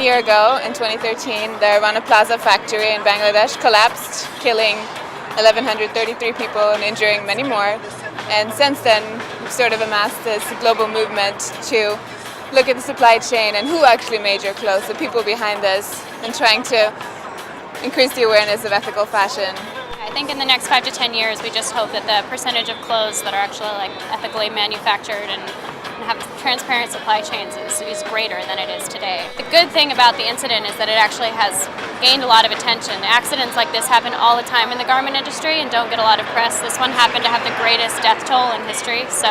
year ago, in 2013, the Rana Plaza factory in Bangladesh collapsed, killing 1,133 people and injuring many more. And since then, we've sort of amassed this global movement to look at the supply chain and who actually made your clothes, the people behind this, and trying to increase the awareness of ethical fashion. I think in the next 5 to 10 years, we just hope that the percentage of clothes that are actually ethically manufactured and have transparent supply chains is greater than it is today. The good thing about the incident is that it actually has gained a lot of attention. Accidents like this happen all the time in the garment industry and don't get a lot of press. This one happened to have the greatest death toll in history, so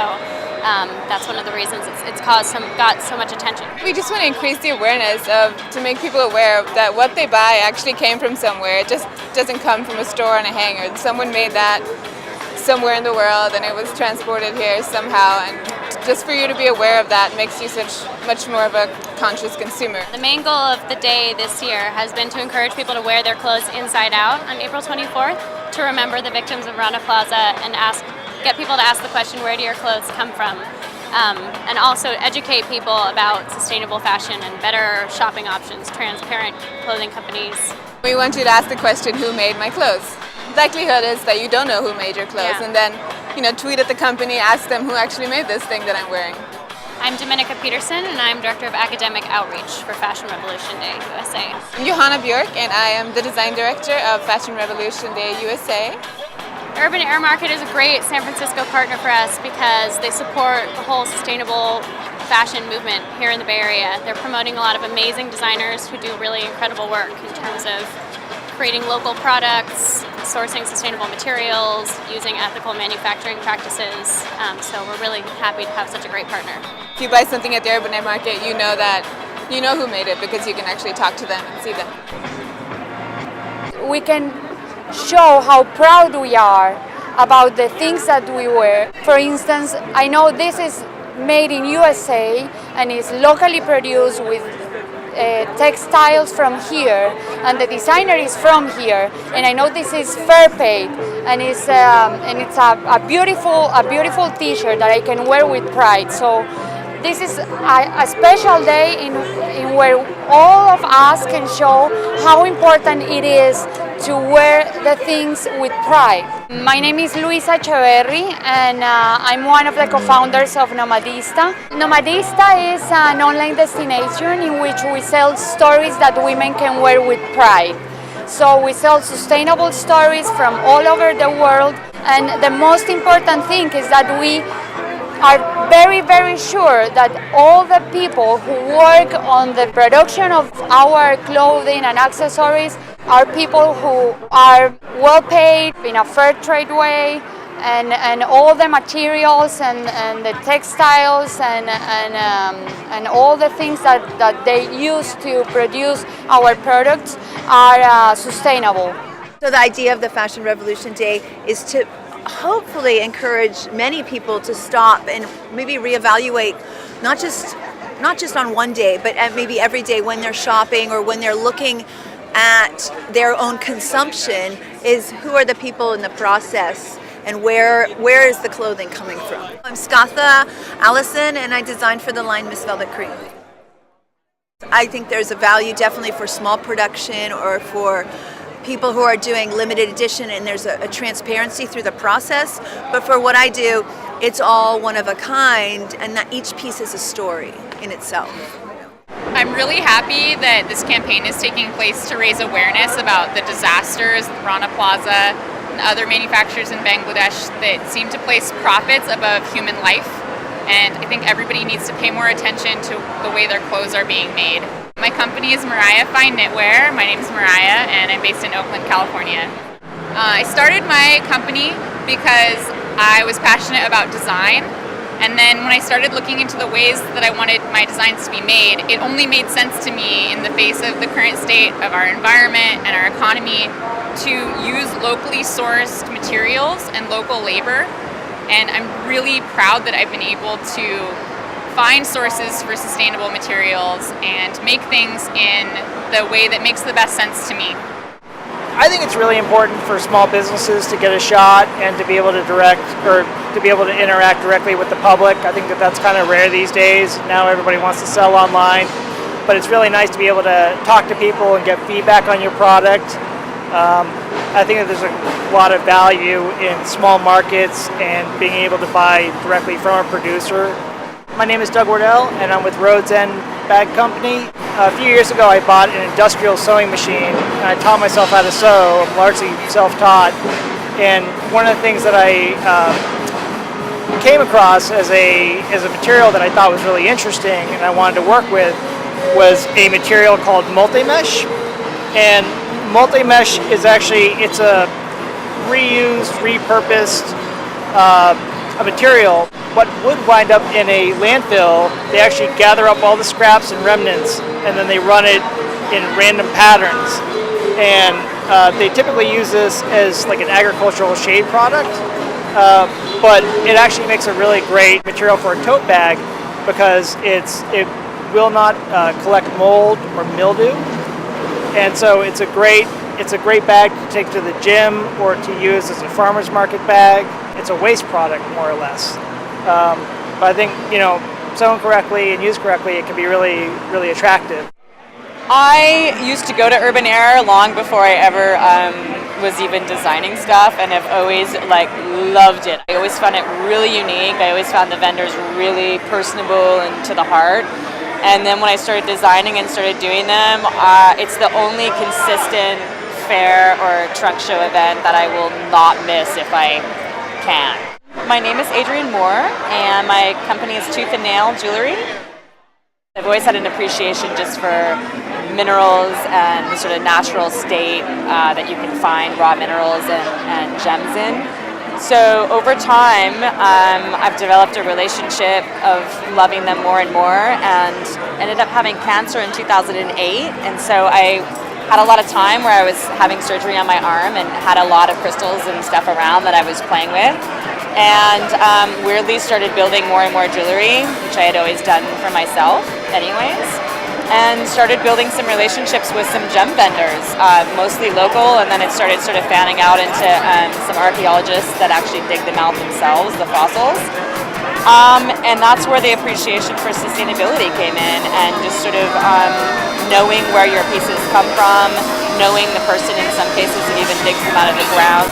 that's one of the reasons it's got so much attention. We just want to increase the awareness to make people aware that what they buy actually came from somewhere. It just doesn't come from a store on a hanger. Someone made that somewhere in the world and it was transported here somehow, and just for you to be aware of that makes you much more of a conscious consumer. The main goal of the day this year has been to encourage people to wear their clothes inside out on April 24th to remember the victims of Rana Plaza and get people to ask the question, where do your clothes come from? And also educate people about sustainable fashion and better shopping options, transparent clothing companies. We want you to ask the question, who made my clothes? The likelihood is that you don't know who made your clothes, and then tweet at the company, ask them who actually made this thing that I'm wearing. I'm DOMENICA Peterson, and I'm Director of Academic Outreach for Fashion Revolution Day USA. I'm Johanna Björk, and I am the Design Director of Fashion Revolution Day USA. Urban Air Market is a great San Francisco partner for us because they support the whole sustainable fashion movement here in the Bay Area. They're promoting a lot of amazing designers who do really incredible work in terms of creating local products, sourcing sustainable materials, using ethical manufacturing practices. So we're really happy to have such a great partner. If you buy something at the Urban Air Market, you know who made it because you can actually talk to them and see them. We can show how proud we are about the things that we wear. For instance, I know this is made in USA and is locally produced with textiles from here, and the designer is from here, and I know this is fair paid, and it's a beautiful T-shirt that I can wear with pride. So this is a special day in where all of us can show how important it is to wear the things with pride. My name is Luisa Echeverri, and I'm one of the co-founders of Nomadista. Nomadista is an online destination in which we sell stories that women can wear with pride. So we sell sustainable stories from all over the world, and the most important thing is that we are very, very sure that all the people who work on the production of our clothing and accessories are people who are well paid in a fair trade way, and all the materials and the textiles and all the things that they use to produce our products are sustainable. So the idea of the Fashion Revolution Day is to hopefully encourage many people to stop and maybe reevaluate not just on one day, but maybe every day when they're shopping or when they're looking at their own consumption, is who are the people in the process and where is the clothing coming from. I'm Scatha Allisson, and I designed for the line Miss Velvet Cream. I think there's a value definitely for small production or for people who are doing limited edition, and there's a transparency through the process. But for what I do, it's all one of a kind, and that each piece is a story in itself. I'm really happy that this campaign is taking place to raise awareness about the disasters, Rana Plaza, and other manufacturers in Bangladesh that seem to place profits above human life. And I think everybody needs to pay more attention to the way their clothes are being made. My company is Myrrhia Fine Knitwear. My name is Myrrhia, and I'm based in Oakland, California. I started my company because I was passionate about design, and then when I started looking into the ways that I wanted my designs to be made, it only made sense to me in the face of the current state of our environment and our economy to use locally sourced materials and local labor. And I'm really proud that I've been able to find sources for sustainable materials and make things in the way that makes the best sense to me. I think it's really important for small businesses to get a shot and to be able to interact directly with the public. I think that's kind of rare these days. Now everybody wants to sell online. but it's really nice to be able to talk to people and get feedback on your product. I think that there's a lot of value in small markets and being able to buy directly from a producer. My name is Doug Wardell, and I'm with Rhodes End Bag Company. A few years ago, I bought an industrial sewing machine, and I taught myself how to sew. I'm largely self-taught, and one of the things that I came across as a material that I thought was really interesting and I wanted to work with was a material called multi-mesh. And multi-mesh is actually, it's a reused, repurposed a material. What would wind up in a landfill, they actually gather up all the scraps and remnants and then they run it in random patterns. And they typically use this as like an agricultural shade product, but it actually makes a really great material for a tote bag because it will not collect mold or mildew. And so it's a great bag to take to the gym or to use as a farmer's market bag. It's a waste product, more or less. But I think, sewn correctly and used correctly, it can be really, really attractive. I used to go to Urban Air long before I ever was even designing stuff, and I've always loved it. I always found it really unique. I always found the vendors really personable and to the heart. And then when I started designing and started doing them, it's the only consistent fair or trunk show event that I will not miss if I can. My name is Adrienne Moore, and my company is Tooth and Nail Jewelry. I've always had an appreciation just for minerals and the sort of natural state that you can find raw minerals and gems in. So over time, I've developed a relationship of loving them more and more, and ended up having cancer in 2008. And so I had a lot of time where I was having surgery on my arm and had a lot of crystals and stuff around that I was playing with. And weirdly started building more and more jewelry, which I had always done for myself anyways. And started building some relationships with some gem vendors, mostly local, and then it started sort of fanning out into some archaeologists that actually dig them out themselves, the fossils. And that's where the appreciation for sustainability came in, and just sort of knowing where your pieces come from, knowing the person in some cases that even digs them out of the ground.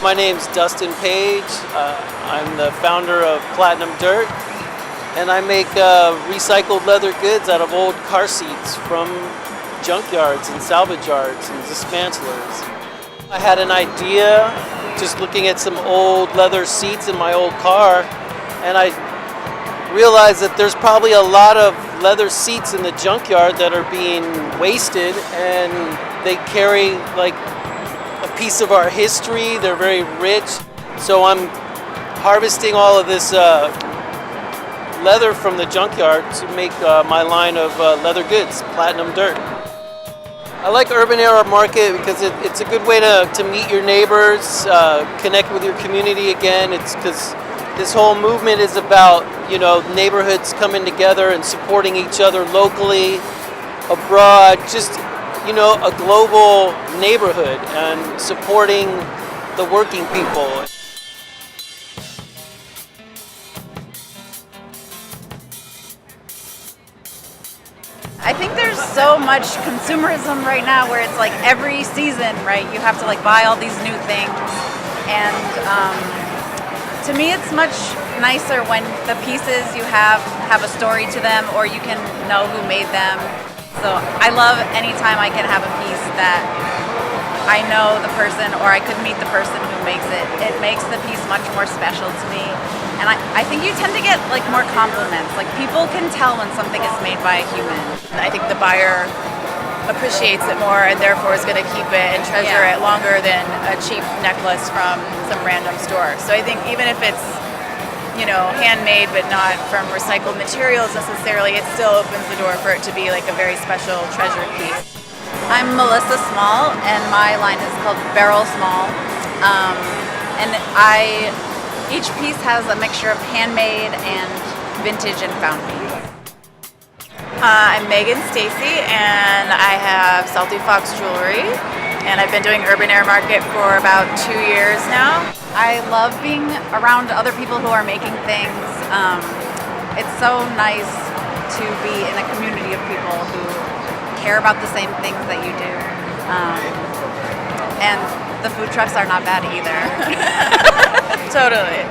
My name's Dustin Page. I'm the founder of Platinum Dirt, and I make recycled leather goods out of old car seats from junkyards and salvage yards and dismantlers. I had an idea just looking at some old leather seats in my old car, and I realized that there's probably a lot of leather seats in the junkyard that are being wasted, and they carry a piece of our history. They're very rich. So I'm harvesting all of this leather from the junkyard to make my line of leather goods, Platinum Dirt. I like Urban Air Market because it's a good way to meet your neighbors, connect with your community again. It's because this whole movement is about, neighborhoods coming together and supporting each other locally, abroad, just a global neighborhood and supporting the working people. I think there's so much consumerism right now where it's like every season, right, you have to buy all these new things. And to me it's much nicer when the pieces you have a story to them, or you can know who made them. So I love anytime I can have a piece that I know the person or I could meet the person who makes it, it makes the piece much more special to me. And I think you tend to get like more compliments. Like people can tell when something is made by a human. I think the buyer appreciates it more and therefore is going to keep it and treasure it longer than a cheap necklace from some random store. So I think even if it's, you know, handmade but not from recycled materials necessarily, it still opens the door for it to be like a very special treasured piece. I'm Melissa Small, and my line is called Barrel Small. And each piece has a mixture of handmade and vintage and found me. I'm Megan Stacy, and I have Salty Fox Jewelry, and I've been doing Urban Air Market for about 2 years now. I love being around other people who are making things. It's so nice to be in a community of people who care about the same things that you do. And the food trucks are not bad either. Totally.